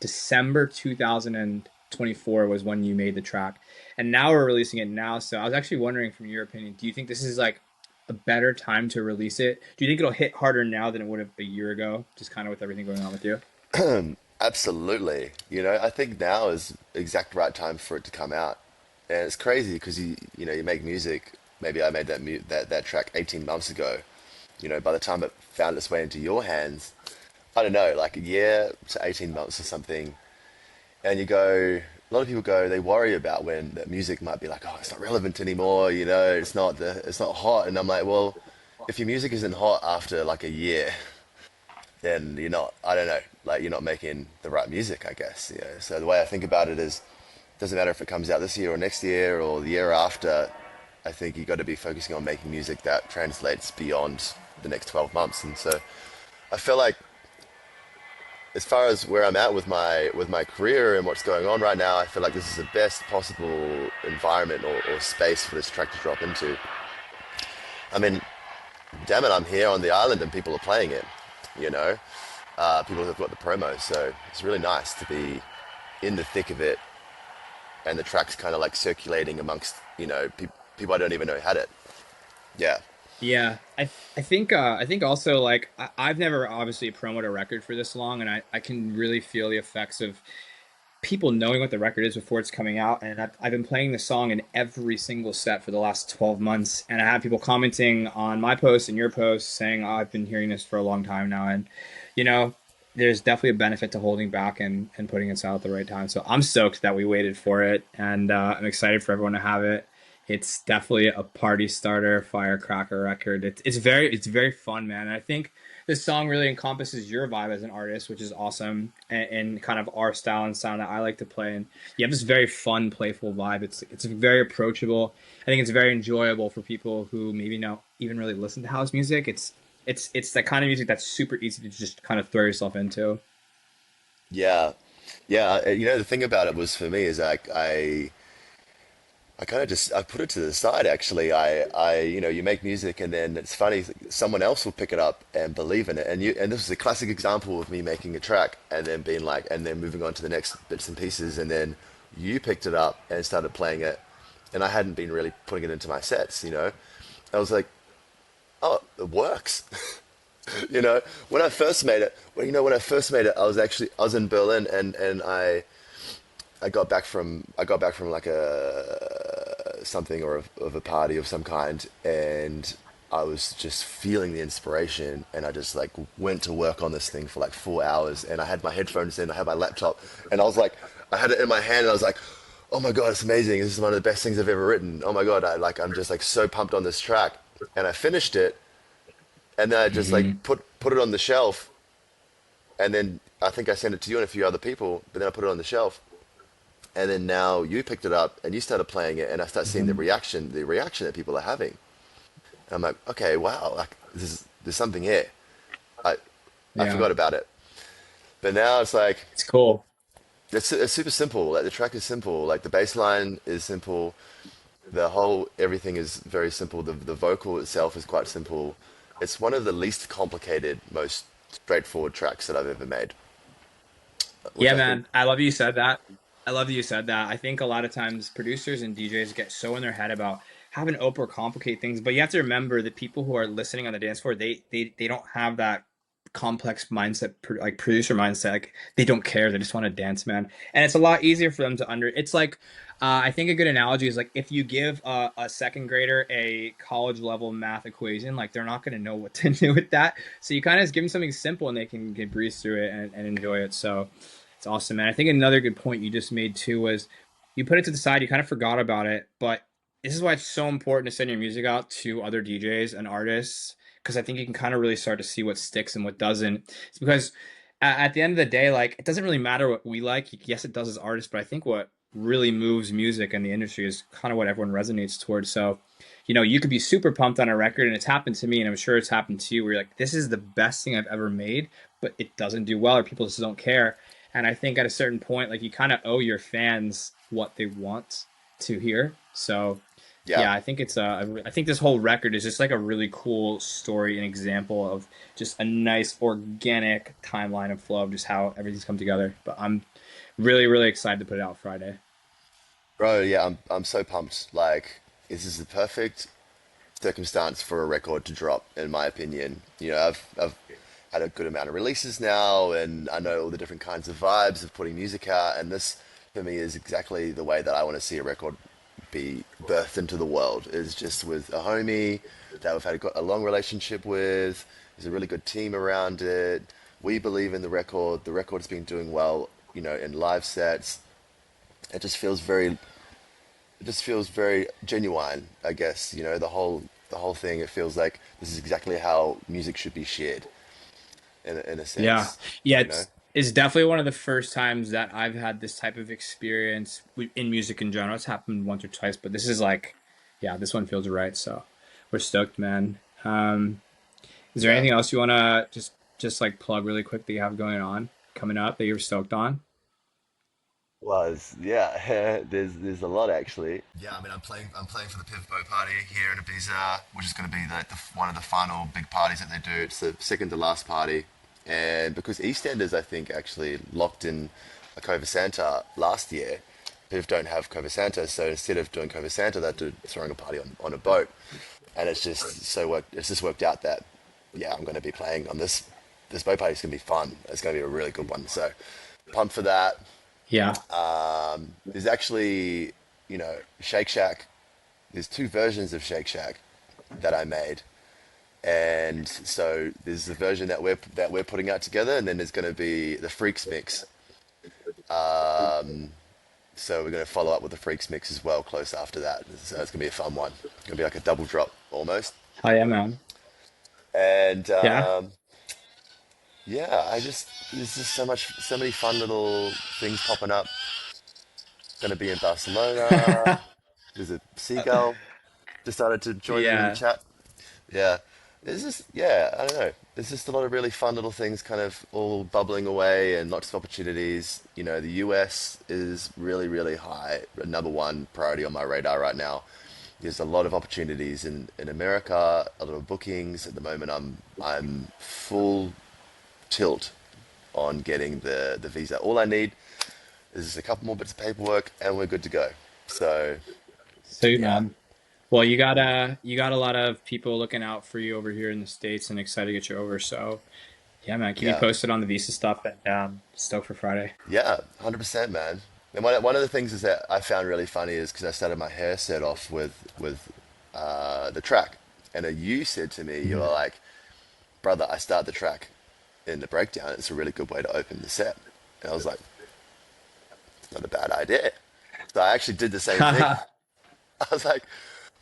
December 2024 was when you made the track, and now we're releasing it now. So I was actually wondering, from your opinion, do you think this is like a better time to release it? Do you think it'll hit harder now than it would have a year ago, just kind of with everything going on with you? Absolutely. I think now is exact right time for it to come out. And it's crazy because you make music. Maybe I made that track 18 months ago. By the time it found its way into your hands, I don't know, like a year to 18 months or something. And a lot of people go, they worry about when the music might be like, oh, it's not relevant anymore, it's not hot. And I'm like, well, if your music isn't hot after like a year, then I don't know, like you're not making the right music, I guess. So the way I think about it is, it doesn't matter if it comes out this year or next year or the year after. I think you got to be focusing on making music that translates beyond the next 12 months. And so I feel like, as far as where I'm at with my career and what's going on right now, I feel like this is the best possible environment or space for this track to drop into. I mean, damn it, I'm here on the island and people are playing it. You know, People have got the promo, so it's really nice to be in the thick of it, and the track's kind of like circulating amongst people I don't even know had it. Yeah, Yeah, I think also like I've never obviously promoted a record for this long, and I can really feel the effects of people knowing what the record is before it's coming out. And I've been playing the song in every single set for the last 12 months, and I have people commenting on my posts and your posts saying, "Oh, I've been hearing this for a long time now," and you know. There's definitely a benefit to holding back and putting it out at the right time. So I'm stoked that we waited for it, and I'm excited for everyone to have it. It's definitely a party starter, firecracker record. It's very fun, man. And I think this song really encompasses your vibe as an artist, which is awesome, and kind of our style and sound that I like to play. And you have this very fun, playful vibe. It's very approachable. I think it's very enjoyable for people who maybe don't even really listen to house music. It's that kind of music that's super easy to just kind of throw yourself into. yeah, yeah. The thing about it was for me is I kind of just I put it to the side actually. You make music and then it's funny, someone else will pick it up and believe in it. And this is a classic example of me making a track and then being like and then moving on to the next bits and pieces, and then you picked it up and started playing it, and I hadn't been really putting it into my sets. I was like, "Oh, it works." When I first made it, when I first made it, I was in Berlin, and I got back from like a something or of a party of some kind, and I was just feeling the inspiration, and I just like went to work on this thing for like 4 hours, and I had my headphones in, I had my laptop, and I had it in my hand, and I was like, oh my god, it's amazing! This is one of the best things I've ever written. Oh my god, I'm just like so pumped on this track, and I finished it, and then I just like Hmm. put it on the shelf, and then I think I sent it to you and a few other people, but then I put it on the shelf, and then now you picked it up and you started playing it, and I start seeing Hmm. the reaction that people are having. And I'm like, okay, wow, like there's something here. I I Yeah, forgot about it, but now it's like it's cool. it's super simple. Like the track is simple, like the bass line is simple, the whole everything is very simple. The vocal itself is quite simple. It's one of the least complicated, most straightforward tracks that I've ever made, which Yeah, I think, man. I love that you said that. I love that you said that. I think a lot of times producers and DJs get so in their head about having to overcomplicate things, but you have to remember that people who are listening on the dance floor, they don't have that complex mindset, like producer mindset. Like they don't care. They just want to dance, man. And it's a lot easier for them to under. It's like I think a good analogy is like if you give a second grader a college level math equation, like they're not going to know what to do with that. So you kind of just give them something simple and they can breeze through it and enjoy it. So it's awesome, man. I think another good point you just made too was you put it to the side, you kind of forgot about it, but this is why it's so important to send your music out to other DJs and artists because I think you can kind of really start to see what sticks and what doesn't. It's because at the end of the day, like it doesn't really matter what we like. Yes, it does as artists, but I think what really moves music in the industry is kind of what everyone resonates towards. So, you could be super pumped on a record, and it's happened to me, and I'm sure it's happened to you, where you're like, this is the best thing I've ever made, but it doesn't do well, or people just don't care. And I think at a certain point, like you kind of owe your fans what they want to hear. So Yeah. Yeah, I think I think this whole record is just like a really cool story and example of just a nice organic timeline and flow of just how everything's come together. But I'm really, really excited to put it out Friday. Bro, yeah, I'm so pumped. Like, this is the perfect circumstance for a record to drop, in my opinion. You know, I've had a good amount of releases now, and I know all the different kinds of vibes of putting music out, and this for me is exactly the way that I want to see a record be birthed into the world. Is just with a homie that we've had a long relationship with. There's a really good team around it. We believe in the record. The record's been doing well, you know, in live sets. It just feels very it just feels very genuine, I guess. You know, the whole thing. It feels like this is exactly how music should be shared, in a Yeah. sense. Yeah, You know. it's definitely one of the first times that I've had this type of experience in music in general. It's happened once or twice, but this is like, yeah, this one feels right. So we're stoked, man. Is there Yeah. anything else you wanna just like plug really quick that you have going on coming up that you're stoked on? Well, yeah, there's a lot actually. Yeah, I mean, I'm playing for the Pivot party here in Ibiza, which is going to be one of the final big parties that they do. It's the second to last party, and because EastEnders, I think, actually locked in a Cova Santa last year, Piv don't have Cova Santa, so instead of doing Cova Santa, they're throwing a party on a boat, and it's just worked out that yeah, I'm going to be playing on this boat party. Is going to be fun. It's going to be a really good one. So pumped for that. Yeah. There's actually, you know, Shake Shack. There's two versions of Shake Shack that I made, and so there's the version that we're putting out together, and then there's going to be the Freaks mix. So we're going to follow up with the Freaks mix as well, close after that. So it's going to be a fun one. It's going to be like a double drop almost. Oh yeah, man. And Yeah. yeah, I just there's just so many fun little things popping up. Going to be in Barcelona. There's a seagull decided to join in the Yeah. chat. Yeah. It's just, yeah, I don't know. There's just a lot of really fun little things kind of all bubbling away and lots of opportunities. You know, the US is really, really high, number one priority on my radar right now. There's a lot of opportunities in America, a lot of bookings. At the moment, I'm full tilt on getting the visa. All I need is just a couple more bits of paperwork and we're good to go. So, Sweet, yeah, man. Well, you got a lot of people looking out for you over here in the States and excited to get you over. So yeah, man, keep me yeah. posted on the visa stuff and stoked for Friday. Yeah, 100%, man. And one of the things is that I found really funny is because I started my hair set off with the track, and you said to me, you were Mhm. like, "Brother, I start the track in the breakdown. It's a really good way to open the set." And I was like, "It's not a bad idea." So I actually did the same thing. I was like,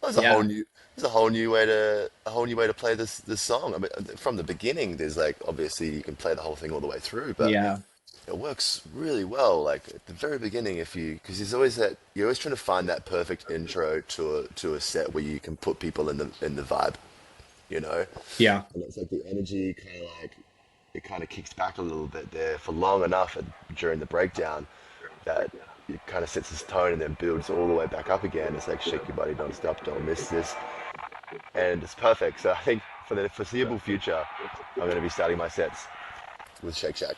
"There's a whole Yeah. new, there's a whole new way to play this song." I mean, from the beginning, there's like obviously you can play the whole thing all the way through, but Yeah. it works really well. Like at the very beginning, if you because there's always that you're always trying to find that perfect intro to a set where you can put people in the vibe, you know. Yeah. And it's like the energy kind of like it kind of kicks back a little bit there for long enough during the breakdown that it kind of sets this tone and then builds all the way back up again. It's like shake your body, don't stop, don't miss this, and it's perfect. So I think for the foreseeable future, I'm going to be starting my sets with Shake Shack.